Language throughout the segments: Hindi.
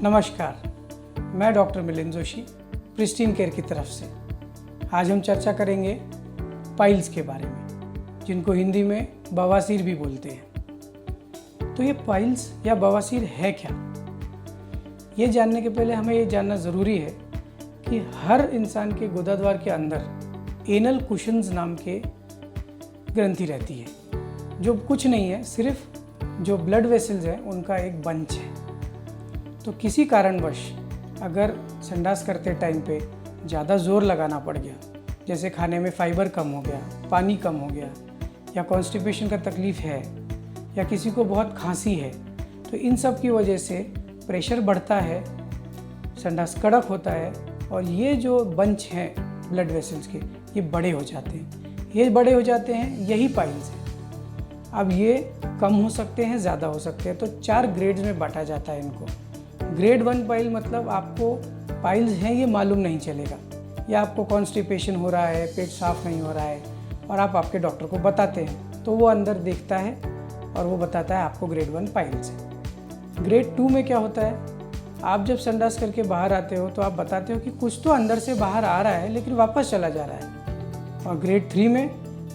नमस्कार, मैं doctor Milind Joshi pristine care की तरफ से। आज हम चर्चा करेंगे पाइल्स के बारे में, जिनको हिंदी में बवासीर भी बोलते हैं। तो ये पाइल्स या बवासीर है क्या? ये जानने के पहले हमें ये जानना ज़रूरी है कि हर इंसान के गुदाद्वार के अंदर एनल कुशन्स नाम के ग्रंथि रहती है, जो कुछ नहीं है, सिर्फ जो ब्लड वेसल्स हैं उनका एक बंच है। तो किसी कारणवश अगर संडास करते टाइम पे ज़्यादा ज़ोर लगाना पड़ गया, जैसे खाने में फाइबर कम हो गया, पानी कम हो गया, या कॉन्स्टिपेशन का तकलीफ़ है, या किसी को बहुत खांसी है, तो इन सब की वजह से प्रेशर बढ़ता है, संडास कड़क होता है और ये जो बंच हैं ब्लड वेसल्स के, ये बड़े हो जाते हैं। ये बड़े हो जाते हैं, यही पाइल्स है। अब ये कम हो सकते हैं, ज़्यादा हो सकते हैं। तो 4 ग्रेड्स में बांटा जाता है इनको। ग्रेड 1 पाइल मतलब आपको पाइल्स हैं ये मालूम नहीं चलेगा, या आपको कॉन्स्टिपेशन हो रहा है, पेट साफ नहीं हो रहा है और आप आपके डॉक्टर को बताते हैं, तो वो अंदर देखता है और वो बताता है आपको ग्रेड 1 पाइल्स है। ग्रेड 2 में क्या होता है, आप जब संडास करके बाहर आते हो तो आप बताते हो कि कुछ तो अंदर से बाहर आ रहा है लेकिन वापस चला जा रहा है। और ग्रेड 3 में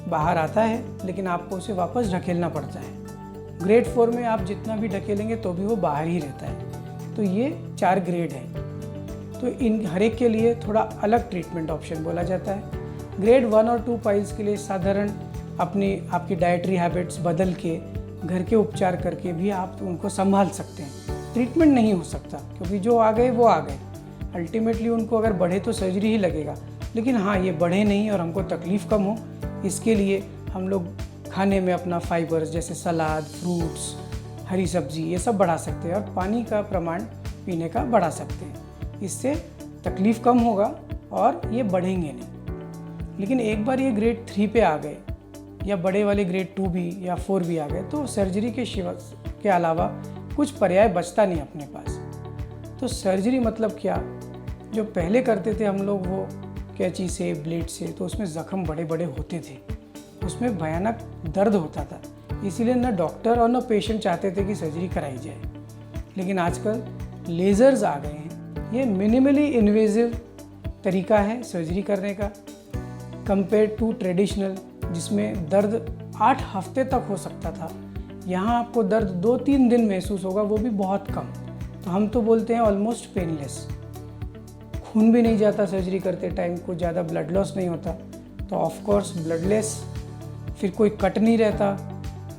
बाहर आता है लेकिन आपको उसे वापस ढकेलना पड़ता है। ग्रेड 4 में आप जितना भी ढकेलेंगे तो भी वो बाहर ही रहता है। तो ये 4 ग्रेड हैं। तो इन हर एक के लिए थोड़ा अलग ट्रीटमेंट ऑप्शन बोला जाता है। ग्रेड 1 और 2 पाइल्स के लिए साधारण आपकी डाइटरी हैबिट्स बदल के, घर के उपचार करके भी आप उनको संभाल सकते हैं। ट्रीटमेंट नहीं हो सकता क्योंकि जो आ गए वो आ गए। अल्टीमेटली उनको अगर बढ़े तो सर्जरी ही लगेगा, लेकिन हाँ, ये बढ़े नहीं और हमको तकलीफ़ कम हो, इसके लिए हम लोग खाने में अपना फाइबर्स जैसे सलाद, फ्रूट्स, हरी सब्जी, ये सब बढ़ा सकते हैं और पानी का प्रमाण पीने का बढ़ा सकते हैं। इससे तकलीफ़ कम होगा और ये बढ़ेंगे नहीं। लेकिन एक बार ये ग्रेड 3 पे आ गए या बड़े वाले ग्रेड 2 भी या 4 भी आ गए, तो सर्जरी के अलावा कुछ पर्याय बचता नहीं अपने पास। तो सर्जरी मतलब क्या, जो पहले करते थे हम लोग वो कैंची से, ब्लेड से, तो उसमें ज़ख्म बड़े बड़े होते थे, उसमें भयानक दर्द होता था, इसीलिए न डॉक्टर और न पेशेंट चाहते थे कि सर्जरी कराई जाए। लेकिन आजकल लेज़र्स आ गए हैं। ये मिनिमली इन्वेजिव तरीका है सर्जरी करने का, कंपेयर टू ट्रेडिशनल जिसमें दर्द 8 हफ्ते तक हो सकता था। यहाँ आपको दर्द 2-3 दिन महसूस होगा, वो भी बहुत कम। तो हम तो बोलते हैं ऑलमोस्ट पेनलेस। खून भी नहीं जाता सर्जरी करते टाइम, कुछ ज़्यादा ब्लड लॉस नहीं होता, तो ऑफकोर्स ब्लडलेस। फिर कोई कट नहीं रहता,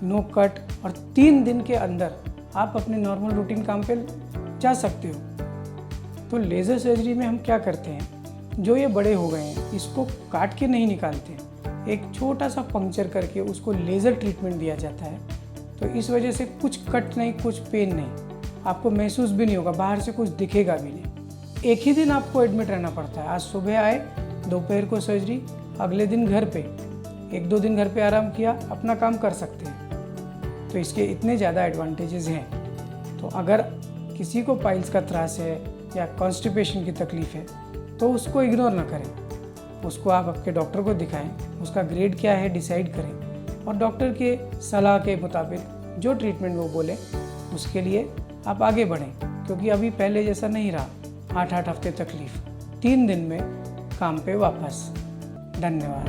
नो कट, और 3 दिन के अंदर आप अपने नॉर्मल रूटीन काम पे जा सकते हो। तो लेज़र सर्जरी में हम क्या करते हैं, जो ये बड़े हो गए हैं इसको काट के नहीं निकालते, एक छोटा सा पंक्चर करके उसको लेज़र ट्रीटमेंट दिया जाता है। तो इस वजह से कुछ कट नहीं, कुछ पेन नहीं, आपको महसूस भी नहीं होगा, बाहर से कुछ दिखेगा भी नहीं। एक ही दिन आपको एडमिट रहना पड़ता है। आज सुबह आए, दोपहर को सर्जरी, अगले दिन घर पे, 1-2 दिन घर पे आराम किया, अपना काम कर सकते हैं। तो इसके इतने ज़्यादा एडवांटेजेस हैं। तो अगर किसी को पाइल्स का त्रास है या कॉन्स्टिपेशन की तकलीफ़ है तो उसको इग्नोर ना करें, उसको आप आपके डॉक्टर को दिखाएं, उसका ग्रेड क्या है डिसाइड करें और डॉक्टर के सलाह के मुताबिक जो ट्रीटमेंट वो बोले उसके लिए आप आगे बढ़ें, क्योंकि अभी पहले जैसा नहीं रहा। 8-8 हफ्ते तकलीफ़, 3 दिन में काम पे वापस। धन्यवाद।